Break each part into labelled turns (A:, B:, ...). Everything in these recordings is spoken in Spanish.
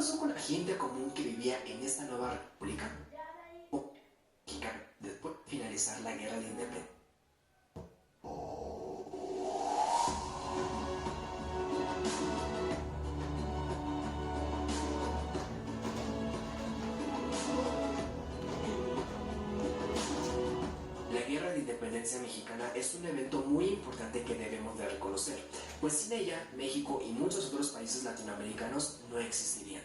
A: pasó con la gente común que vivía en esta nueva república mexicana después de finalizar la guerra de independencia? La Guerra de Independencia Mexicana es un evento muy importante que debemos de reconocer, pues sin ella México y muchos otros países latinoamericanos no existirían.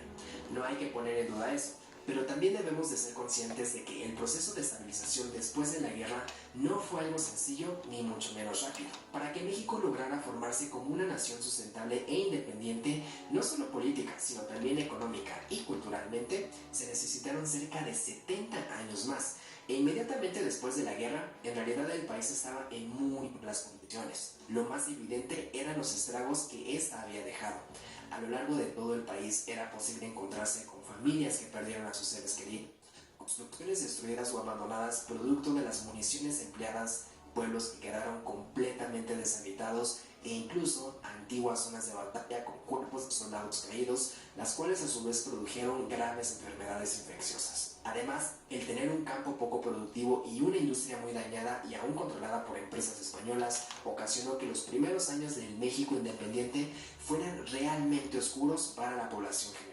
A: No hay que poner en duda eso, pero también debemos de ser conscientes de que el proceso de estabilización después de la guerra no fue algo sencillo ni mucho menos rápido. Para que México lograra formarse como una nación sustentable e independiente, no solo política, sino también económica y culturalmente, se necesitaron cerca de 70 años más. E inmediatamente después de la guerra, en realidad el país estaba en muy malas condiciones. Lo más evidente eran los estragos que ésta había dejado. A lo largo de todo el país era posible encontrarse con familias que perdieron a sus seres queridos, construcciones destruidas o abandonadas producto de las municiones empleadas, pueblos que quedaron completamente deshabitados e incluso antiguas zonas de batalla con cuerpos de soldados caídos, las cuales a su vez produjeron graves enfermedades infecciosas. Además, el tener un campo poco productivo y una industria muy dañada y aún controlada por empresas españolas ocasionó que los primeros años del México independiente fueran realmente oscuros para la población general.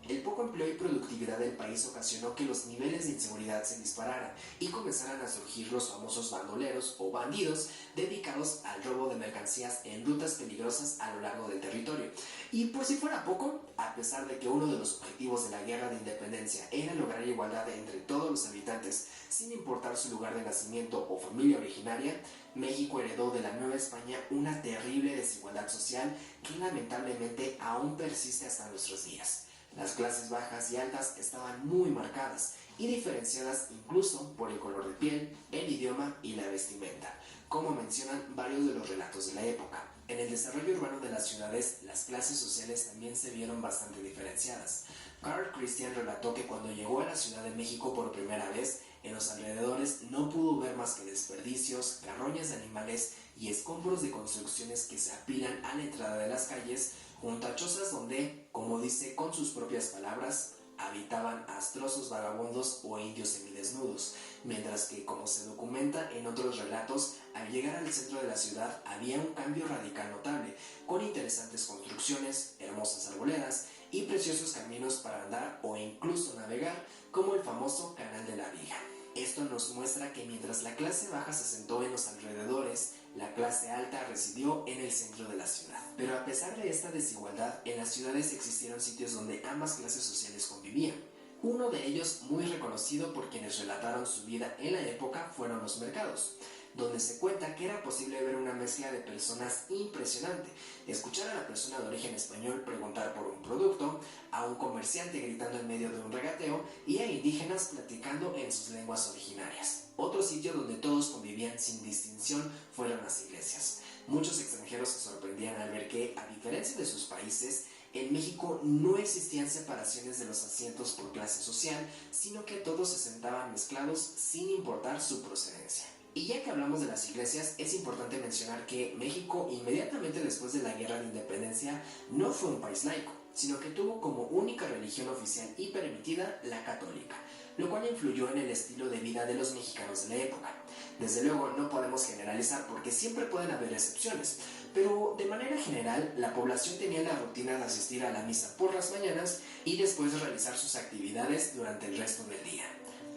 A: El poco empleo y productividad del país ocasionó que los niveles de inseguridad se dispararan y comenzaran a surgir los famosos bandoleros o bandidos dedicados al robo de mercancías en rutas peligrosas a lo largo del territorio. Y por si fuera poco, a pesar de que uno de los objetivos de la Guerra de Independencia era lograr igualdad entre todos los habitantes, sin importar su lugar de nacimiento o familia originaria, México heredó de la Nueva España una terrible desigualdad social que lamentablemente aún persiste hasta nuestros días. Las clases bajas y altas estaban muy marcadas y diferenciadas incluso por el color de piel, el idioma y la vestimenta, como mencionan varios de los relatos de la época. En el desarrollo urbano de las ciudades, las clases sociales también se vieron bastante diferenciadas. Carl Christian relató que cuando llegó a la Ciudad de México por primera vez, en los alrededores no pudo ver más que desperdicios, carroñas de animales y escombros de construcciones que se apilan a la entrada de las calles, junto a chozas donde, como dice con sus propias palabras, habitaban astrosos vagabundos o indios semidesnudos, mientras que, como se documenta en otros relatos, al llegar al centro de la ciudad había un cambio radical notable, con interesantes construcciones, hermosas arboledas y preciosos caminos para andar o incluso navegar, como el famoso Canal de la Viga. Esto nos muestra que mientras la clase baja se sentó en los alrededores, la clase alta residió en el centro de la ciudad. Pero a pesar de esta desigualdad, en las ciudades existieron sitios donde ambas clases sociales convivían. Uno de ellos, muy reconocido por quienes relataron su vida en la época, fueron los mercados, donde se cuenta que era posible ver una mezcla de personas impresionante, escuchar a la persona de origen español preguntar por un producto, a un comerciante gritando en medio de un regateo y a indígenas platicando en sus lenguas originarias. Otro sitio donde todos convivían sin distinción fueron las iglesias. Muchos extranjeros se sorprendían al ver que, a diferencia de sus países, en México no existían separaciones de los asientos por clase social, sino que todos se sentaban mezclados sin importar su procedencia. Y ya que hablamos de las iglesias, es importante mencionar que México, inmediatamente después de la Guerra de Independencia, no fue un país laico, sino que tuvo como única religión oficial y permitida la católica, lo cual influyó en el estilo de vida de los mexicanos de la época. Desde luego no podemos generalizar porque siempre pueden haber excepciones, pero de manera general la población tenía la rutina de asistir a la misa por las mañanas y después realizar sus actividades durante el resto del día.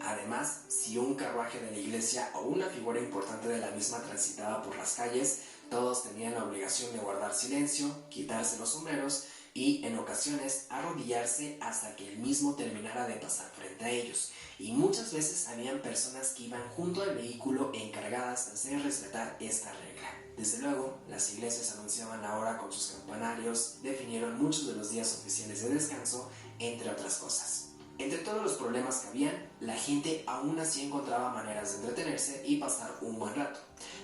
A: Además, si un carruaje de la iglesia o una figura importante de la misma transitaba por las calles, todos tenían la obligación de guardar silencio, quitarse los sombreros y, en ocasiones, arrodillarse hasta que el mismo terminara de pasar frente a ellos. Y muchas veces habían personas que iban junto al vehículo encargadas de hacer respetar esta regla. Desde luego, las iglesias anunciaban la hora con sus campanarios, definieron muchos de los días oficiales de descanso, entre otras cosas. Entre todos los problemas que habían, la gente aún así encontraba maneras de entretenerse y pasar un buen rato.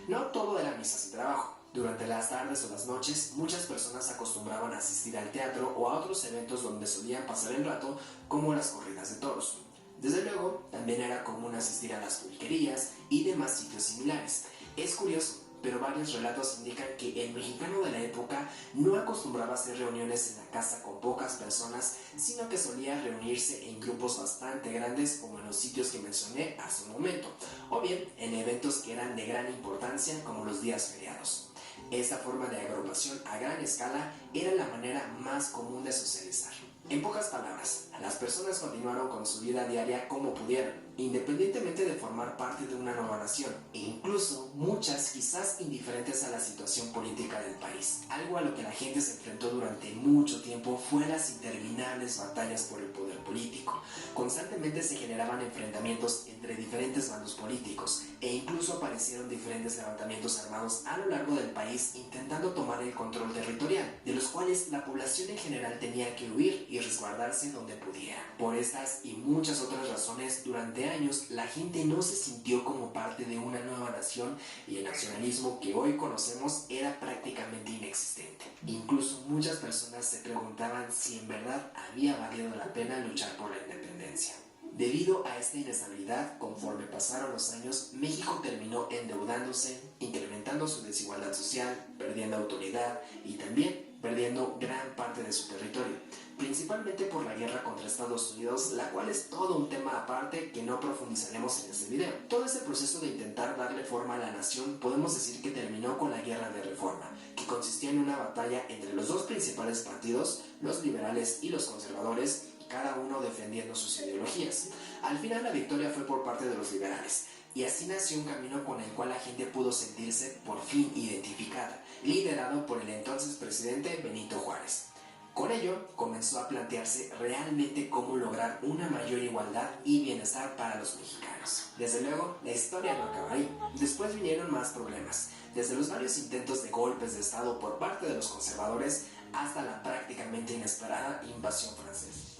A: No todo era misas y trabajo. Durante las tardes o las noches, muchas personas acostumbraban a asistir al teatro o a otros eventos donde solían pasar el rato, como las corridas de toros. Desde luego, también era común asistir a las pulquerías y demás sitios similares. Es curioso, pero varios relatos indican que el mexicano de la época no acostumbraba a hacer reuniones en la casa con pocas personas, sino que solía reunirse en grupos bastante grandes, como en los sitios que mencioné hace un momento, o bien en eventos que eran de gran importancia, como los días feriados. Esta forma de agrupación a gran escala era la manera más común de socializar. En pocas palabras, las personas continuaron con su vida diaria como pudieron, independientemente de formar parte de una nueva nación, e incluso muchas quizás indiferentes a la situación política del país. Algo a lo que la gente se enfrentó durante mucho tiempo fue las interminables batallas por el poder político. Constantemente se generaban enfrentamientos entre diferentes bandos políticos, e incluso aparecieron diferentes levantamientos armados a lo largo del país intentando tomar el control territorial, de los cuales la población en general tenía que huir y resguardarse donde pudiera. Por estas y muchas otras razones, durante años la gente no se sintió como parte de una nueva nación y el nacionalismo que hoy conocemos era prácticamente inexistente. Incluso muchas personas se preguntaban si en verdad había valido la pena luchar por la independencia. Debido a esta inestabilidad, conforme pasaron los años, México terminó endeudándose, incrementando su desigualdad social, perdiendo autoridad y también perdiendo gran parte de su territorio, principalmente por la guerra contra Estados Unidos, la cual es todo un tema aparte que no profundizaremos en este video. Todo este proceso de intentar darle forma a la nación podemos decir que terminó con la Guerra de Reforma, que consistía en una batalla entre los dos principales partidos, los liberales y los conservadores, cada uno defendiendo sus ideologías. Al final la victoria fue por parte de los liberales, y así nació un camino con el cual la gente pudo sentirse por fin identificada, liderado por el entonces presidente Benito Juárez. Con ello, comenzó a plantearse realmente cómo lograr una mayor igualdad y bienestar para los mexicanos. Desde luego, la historia no acaba ahí. Después vinieron más problemas, desde los varios intentos de golpes de Estado por parte de los conservadores hasta la prácticamente inesperada invasión francesa.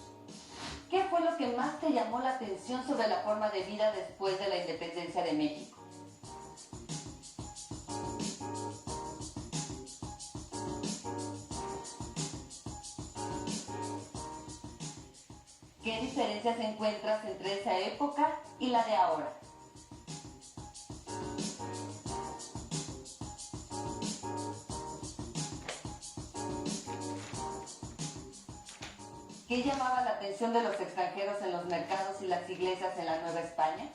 B: ¿Qué fue lo que más te llamó la atención sobre la forma de vida después de la independencia de México? ¿Qué diferencias encuentras entre esa época y la de ahora? ¿Qué llamaba la atención de los extranjeros en los mercados y las iglesias en la Nueva España?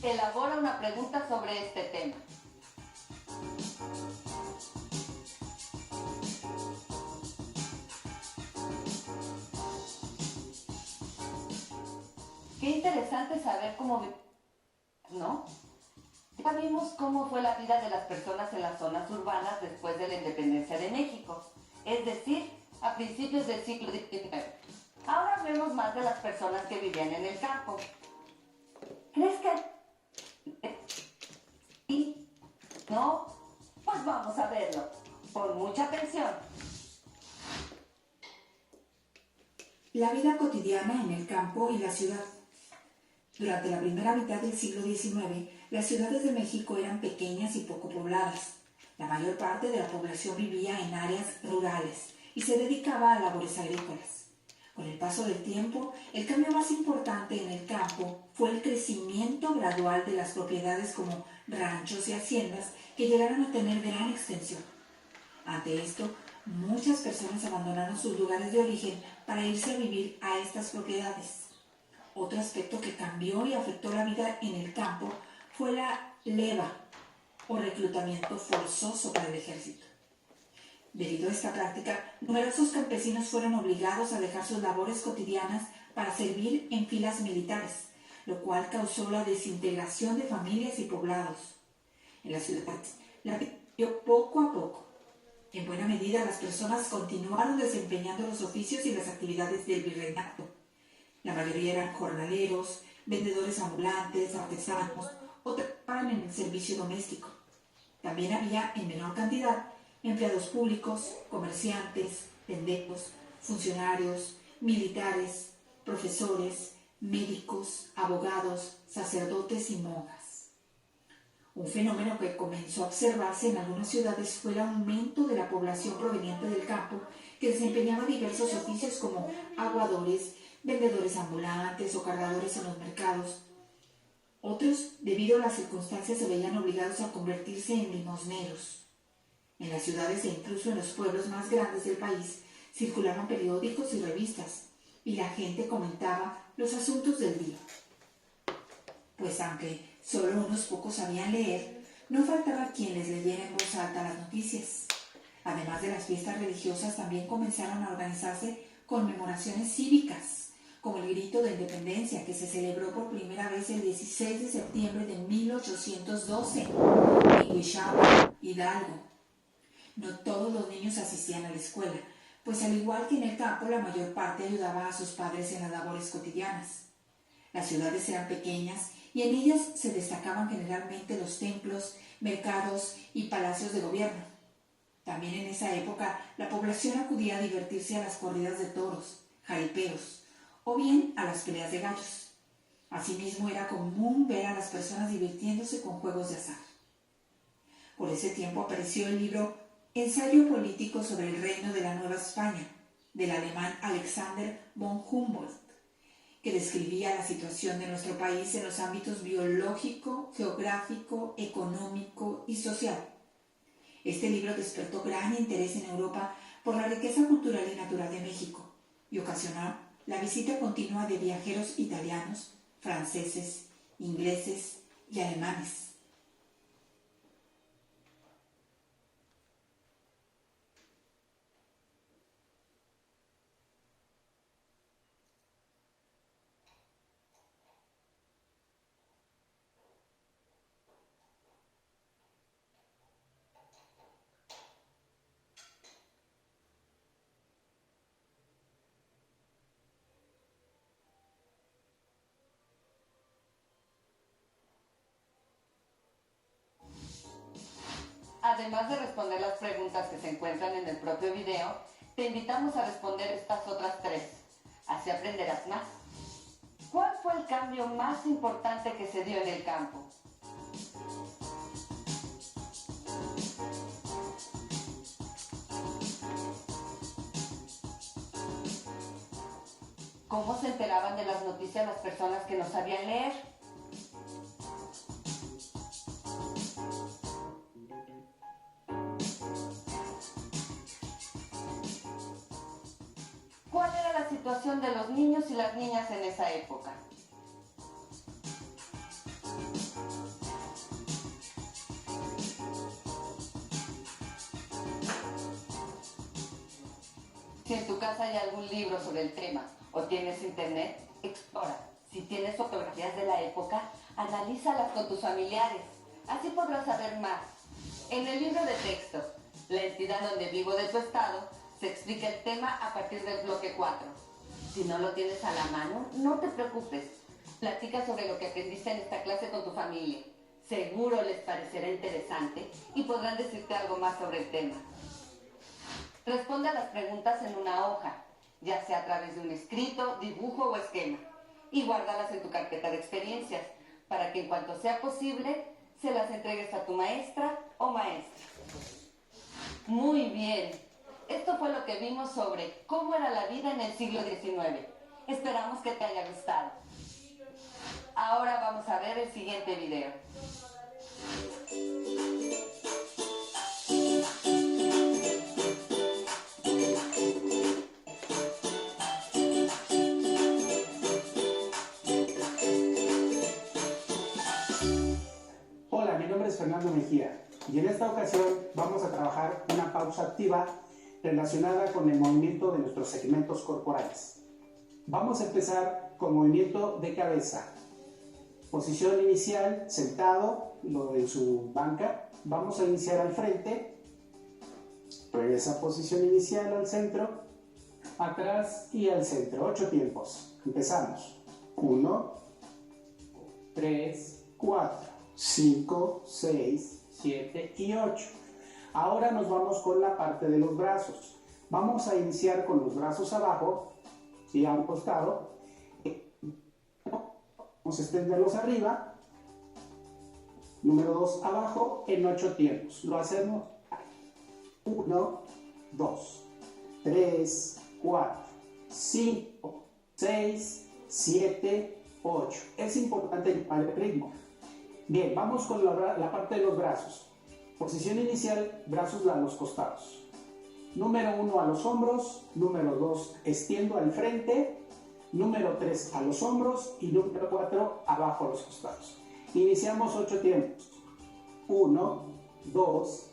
B: Elabora una pregunta sobre este tema. Qué interesante saber cómo... ¿no? Ya vimos cómo fue la vida de las personas en las zonas urbanas después de la independencia de México, es decir, a principios del siglo XIX. Ahora vemos más de las personas que vivían en el campo. ¿Crees que... ¿Sí? ¿No? Pues vamos a verlo. Pon mucha atención.
C: La vida cotidiana en el campo y la ciudad. Durante la primera mitad del siglo XIX, las ciudades de México eran pequeñas y poco pobladas. La mayor parte de la población vivía en áreas rurales y se dedicaba a labores agrícolas. Con el paso del tiempo, el cambio más importante en el campo fue el crecimiento gradual de las propiedades como ranchos y haciendas que llegaron a tener gran extensión. Ante esto, muchas personas abandonaron sus lugares de origen para irse a vivir a estas propiedades. Otro aspecto que cambió y afectó la vida en el campo fue la leva o reclutamiento forzoso para el ejército. Debido a esta práctica, numerosos campesinos fueron obligados a dejar sus labores cotidianas para servir en filas militares, lo cual causó la desintegración de familias y poblados. En las ciudades, la vida cambió poco a poco. En buena medida, las personas continuaron desempeñando los oficios y las actividades del virreinato. La mayoría eran jornaleros, vendedores ambulantes, artesanos o trabajaban en el servicio doméstico. También había, en menor cantidad, empleados públicos, comerciantes, tenderos, funcionarios, militares, profesores, médicos, abogados, sacerdotes y monjas. Un fenómeno que comenzó a observarse en algunas ciudades fue el aumento de la población proveniente del campo que desempeñaba diversos oficios como aguadores, vendedores ambulantes o cargadores en los mercados. Otros, debido a las circunstancias, se veían obligados a convertirse en limosneros. En las ciudades e incluso en los pueblos más grandes del país circulaban periódicos y revistas, y la gente comentaba los asuntos del día. Pues aunque solo unos pocos sabían leer, no faltaba quien les leyera en voz alta las noticias. Además de las fiestas religiosas, también comenzaron a organizarse conmemoraciones cívicas, como el Grito de Independencia, que se celebró por primera vez el 16 de septiembre de 1812 en Huichapan, Hidalgo. No todos los niños asistían a la escuela, pues al igual que en el campo, la mayor parte ayudaba a sus padres en las labores cotidianas. Las ciudades eran pequeñas y en ellas se destacaban generalmente los templos, mercados y palacios de gobierno. También en esa época la población acudía a divertirse a las corridas de toros, jaripeos o bien a las peleas de gallos. Asimismo era común ver a las personas divirtiéndose con juegos de azar. Por ese tiempo apareció el libro Ensayo político sobre el reino de la Nueva España, del alemán Alexander von Humboldt, que describía la situación de nuestro país en los ámbitos biológico, geográfico, económico y social. Este libro despertó gran interés en Europa por la riqueza cultural y natural de México y ocasionó la visita continua de viajeros italianos, franceses, ingleses y alemanes.
B: Además de responder las preguntas que se encuentran en el propio video, te invitamos a responder estas otras 3. Así aprenderás más. ¿Cuál fue el cambio más importante que se dio en el campo? ¿Cómo se enteraban de las noticias las personas que no sabían leer? ¿Cuál era la situación de los niños y las niñas en esa época? Si en tu casa hay algún libro sobre el tema o tienes internet, explora. Si tienes fotografías de la época, analízalas con tus familiares. Así podrás saber más. En el libro de texto, La entidad donde vivo de tu estado, se explica el tema a partir del bloque 4. Si no lo tienes a la mano, no te preocupes. Platica sobre lo que aprendiste en esta clase con tu familia. Seguro les parecerá interesante y podrán decirte algo más sobre el tema. Responde a las preguntas en una hoja, ya sea a través de un escrito, dibujo o esquema, y guárdalas en tu carpeta de experiencias, para que en cuanto sea posible, se las entregues a tu maestra o maestro. Muy bien. Esto fue lo que vimos sobre cómo era la vida en el siglo XIX. Esperamos que te haya gustado. Ahora vamos a ver el siguiente video.
D: Hola, mi nombre es Fernando Mejía y en esta ocasión vamos a trabajar una pausa activa relacionada con el movimiento de nuestros segmentos corporales. Vamos a empezar con movimiento de cabeza. Posición inicial, sentado, lo en su banca. Vamos a iniciar al frente. Regresa posición inicial al centro, atrás y al centro. 8 tiempos. Empezamos. 1, 3, 4, 5, 6, 7 y 8. Ahora nos vamos con la parte de los brazos. Vamos a iniciar con los brazos abajo y a un costado. Vamos a extenderlos arriba. número 2 abajo en 8 tiempos. Lo hacemos 1, 2, 3, 4, 5, 6, 7, 8. Es importante llevar el ritmo. Bien, vamos con la parte de los brazos. Posición inicial, brazos a los costados. Número 1 a los hombros, número 2 extiendo al frente, número 3 a los hombros y número 4 abajo a los costados. Iniciamos 8 tiempos. 1, 2,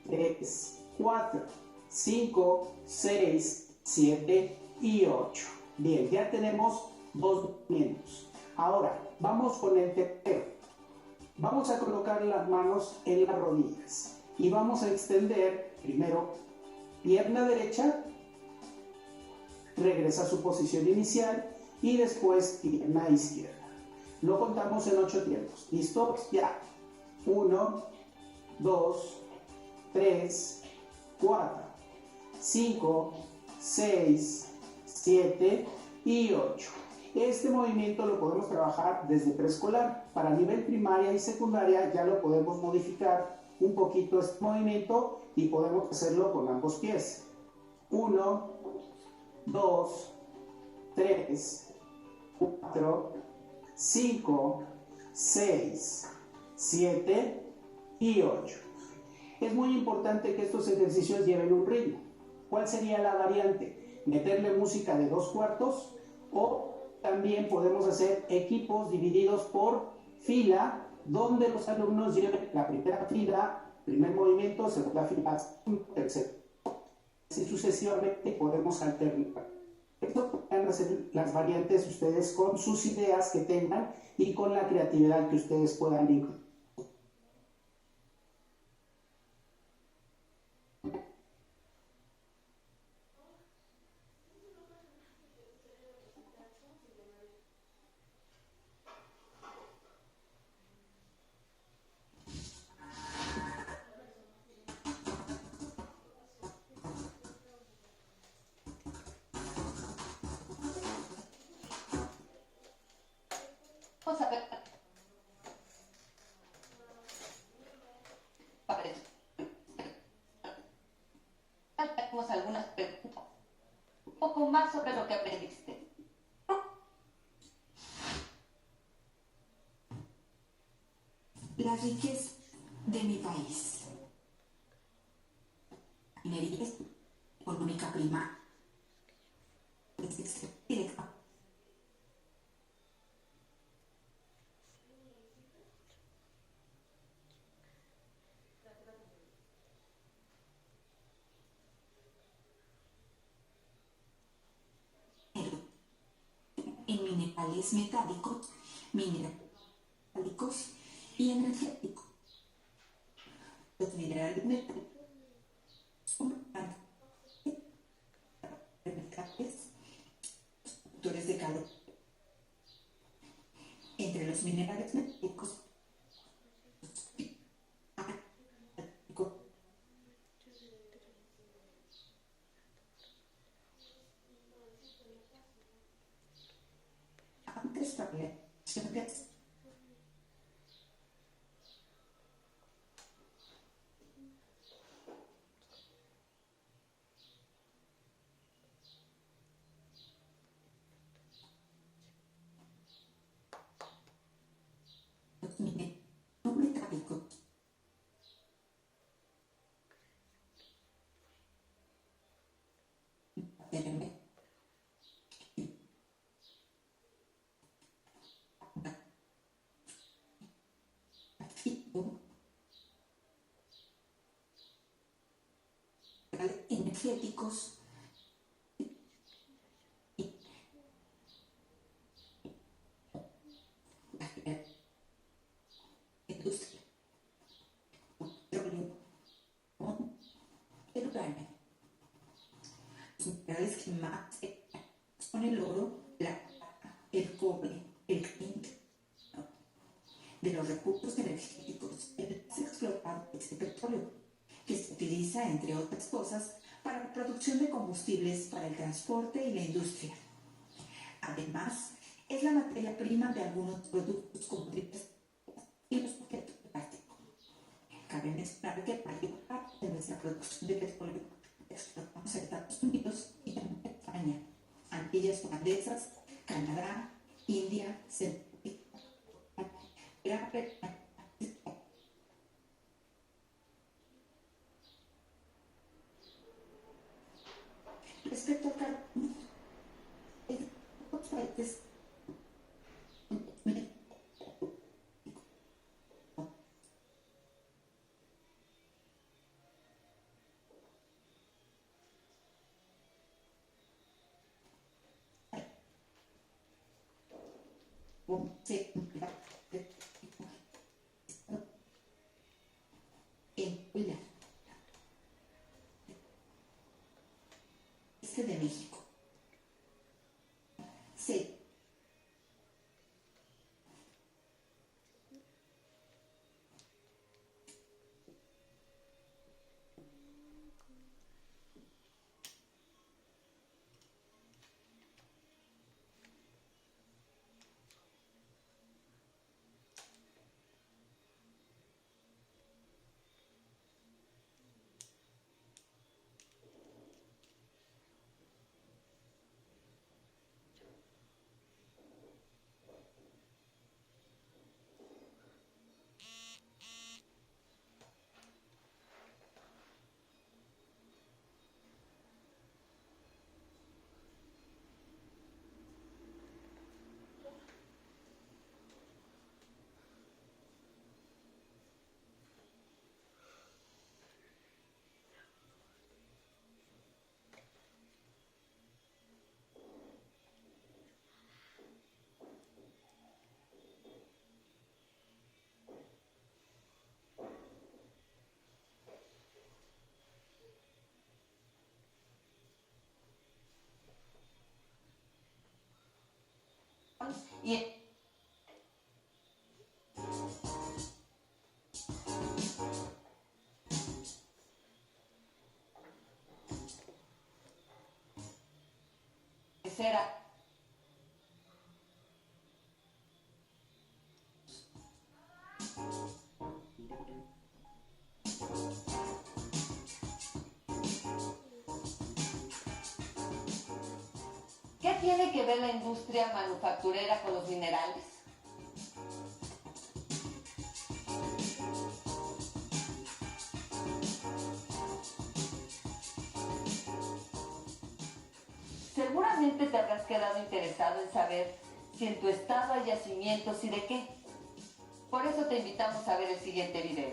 D: 3, 4, 5, 6, 7 y 8. Bien, ya tenemos 2 movimientos. Ahora, vamos con el tercero. Vamos a colocar las manos en las rodillas y vamos a extender primero pierna derecha, regresa a su posición inicial y después pierna izquierda. Lo contamos en 8 tiempos. ¿Listo? Ya. 1, 2, 3, 4, 5, 6, 7 y 8. Este movimiento lo podemos trabajar desde preescolar. Para nivel primaria y secundaria ya lo podemos modificar un poquito este movimiento y podemos hacerlo con ambos pies. 1, 2, 3, 4, 5, 6, 7 y 8. Es muy importante que estos ejercicios lleven un ritmo. ¿Cuál sería la variante? Meterle música de 2/4 o también podemos hacer equipos divididos por fila, donde los alumnos lleven la primera fila, primer movimiento, segunda fila, tercero. Así sucesivamente podemos alternar. Esto pueden hacer las variantes ustedes con sus ideas que tengan y con la creatividad que ustedes puedan incluir.
B: Vamos a ver. Tenemos algunas preguntas. Un poco más sobre lo que aprendiste.
C: La riqueza de mi país. Minería económica prima. Directa. En minerales metálicos y energéticos. Los minerales metálicos son productores de calor. Entre los minerales metálicos metálicos energéticos industria, petróleo, el uranio. Los minerales que más son el oro, la plata, el cobre, el zinc. De los recursos energéticos, el más explotado es el petróleo, que se utiliza, entre otras cosas, para la producción de combustibles para el transporte y la industria. Además, es la materia prima de algunos productos como y los objetos de plástico. cabe mencionar que mayor parte de nuestra producción de petróleo exportamos a Estados Unidos y también a España, Antillas Holandesas, Canadá, India, Centroamérica, Gran Bretaña. Respecto al carbón, en otros países en Puebla, este de México. Sí. Y será ¿qué tiene que ver la industria manufacturera con los minerales? Seguramente te habrás quedado interesado en saber si en tu estado hay yacimientos y de qué. Por eso te invitamos a ver el siguiente video.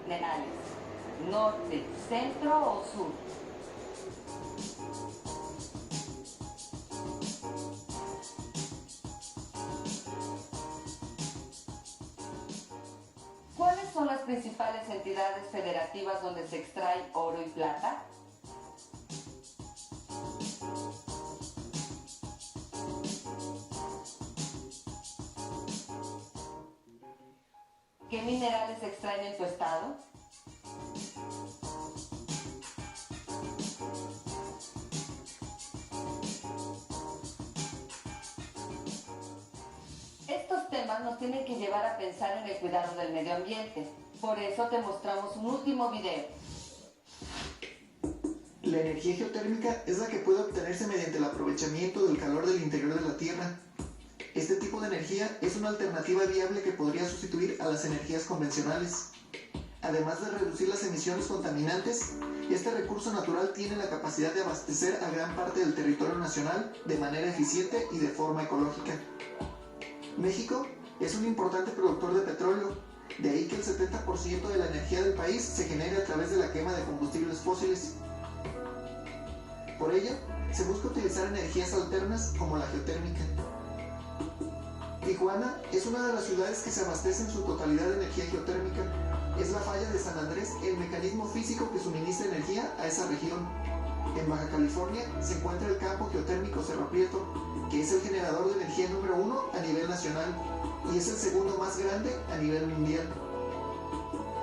B: minerales? ¿Norte, centro o sur? ¿Cuáles son las principales entidades federativas donde se extrae oro y plata? ¿Qué minerales se extraen en tu estado? Estos temas nos tienen que llevar a pensar en el cuidado del medio ambiente. Por eso te mostramos un último video.
E: La energía geotérmica es la que puede obtenerse mediante el aprovechamiento del calor del interior de la Tierra. Este tipo de energía es una alternativa viable que podría sustituir a las energías convencionales. Además de reducir las emisiones contaminantes, este recurso natural tiene la capacidad de abastecer a gran parte del territorio nacional de manera eficiente y de forma ecológica. México es un importante productor de petróleo, de ahí que el 70% de la energía del país se genere a través de la quema de combustibles fósiles. Por ello, se busca utilizar energías alternas como la geotérmica. Tijuana es una de las ciudades que se abastece en su totalidad de energía geotérmica. Es la falla de San Andrés el mecanismo físico que suministra energía a esa región. En Baja California se encuentra el campo geotérmico Cerro Prieto, que es el generador de energía número 1 a nivel nacional y es el segundo más grande a nivel mundial.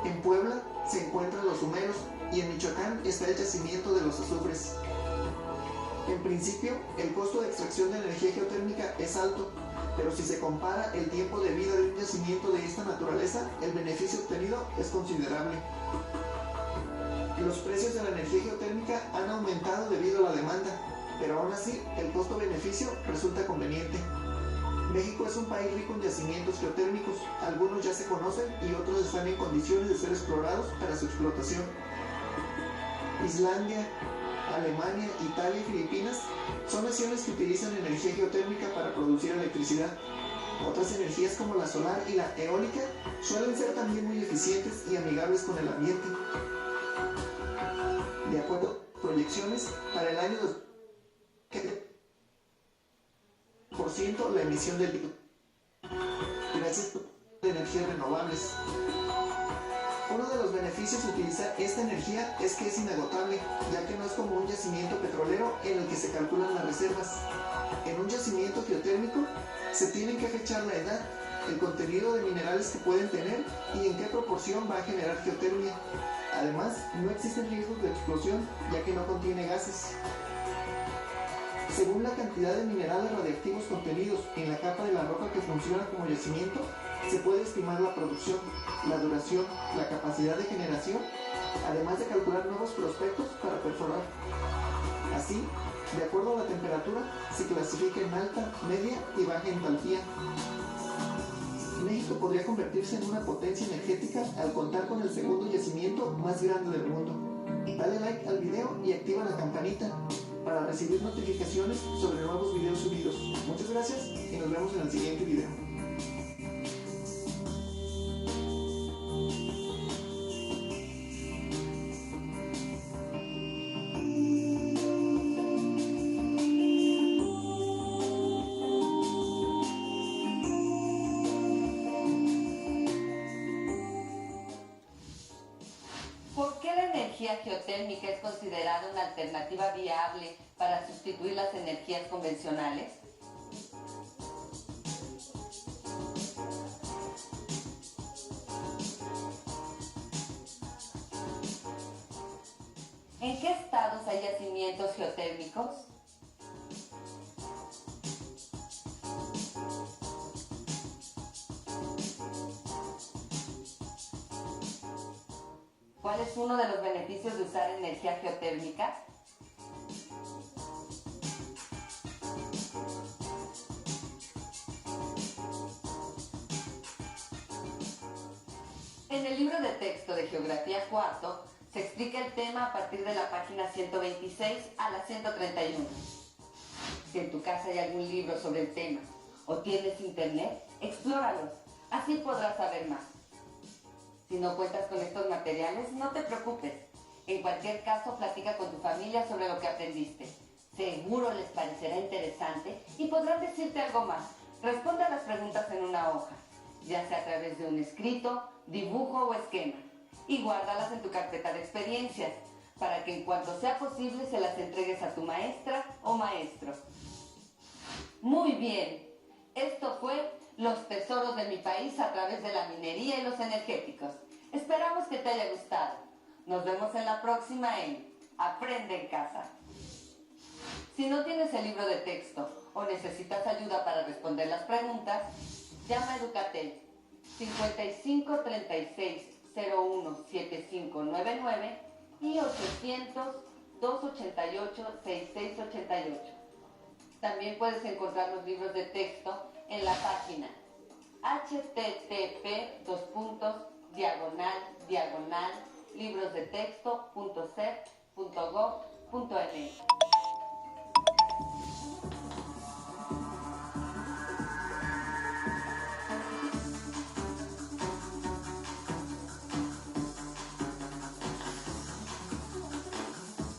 E: En Puebla se encuentran los Humeros y en Michoacán está el yacimiento de los azufres. En principio, el costo de extracción de energía geotérmica es alto, pero si se compara el tiempo de vida de un yacimiento de esta naturaleza, el beneficio obtenido es considerable. Los precios de la energía geotérmica han aumentado debido a la demanda, pero aún así el costo-beneficio resulta conveniente. México es un país rico en yacimientos geotérmicos, algunos ya se conocen y otros están en condiciones de ser explorados para su explotación. Islandia, Alemania, Italia y Filipinas son naciones que utilizan energía geotérmica para producir electricidad. Otras energías como la solar y la eólica suelen ser también muy eficientes y amigables con el ambiente. De acuerdo a proyecciones, para el año 20% la emisión de gracias a energías renovables. Uno de los beneficios de utilizar esta energía es que es inagotable, ya que no es como un yacimiento petrolero en el que se calculan las reservas. En un yacimiento geotérmico se tienen que fechar la edad, el contenido de minerales que pueden tener y en qué proporción va a generar geotermia. Además, no existen riesgos de explosión, ya que no contiene gases. Según la cantidad de minerales radiactivos contenidos en la capa de la roca que funciona como yacimiento, se puede estimar la producción, la duración, la capacidad de generación, además de calcular nuevos prospectos para perforar. Así, de acuerdo a la temperatura, se clasifica en alta, media y baja entalpía. México podría convertirse en una potencia energética al contar con el segundo yacimiento más grande del mundo. Dale like al video y activa la campanita para recibir notificaciones sobre nuevos videos subidos. Muchas gracias y nos vemos en el siguiente video.
B: ¿Por qué la energía geotérmica es considerada una alternativa viable para sustituir las energías convencionales? ¿En qué estados hay yacimientos geotérmicos? ¿Cuál es uno de los beneficios de usar energía geotérmica? En el libro de texto de Geografía Cuarto se explica el tema a partir de la página 126 a la 131. Si en tu casa hay algún libro sobre el tema o tienes internet, explóralos, así podrás saber más. Si no cuentas con estos materiales, no te preocupes. En cualquier caso, platica con tu familia sobre lo que aprendiste. Seguro les parecerá interesante y podrán decirte algo más. Responde a las preguntas en una hoja, ya sea a través de un escrito, dibujo o esquema, y guárdalas en tu carpeta de experiencias, para que en cuanto sea posible se las entregues a tu maestra o maestro. Muy bien, esto fue Los tesoros de mi país a través de la minería y los energéticos. Esperamos que te haya gustado. Nos vemos en la próxima en Aprende en Casa. Si no tienes el libro de texto o necesitas ayuda para responder las preguntas, llama a Educatel 55 36 01 7599 y 800 288 6688. También puedes encontrar los libros de texto en la página http://librosdetexto.sep.gov.mx.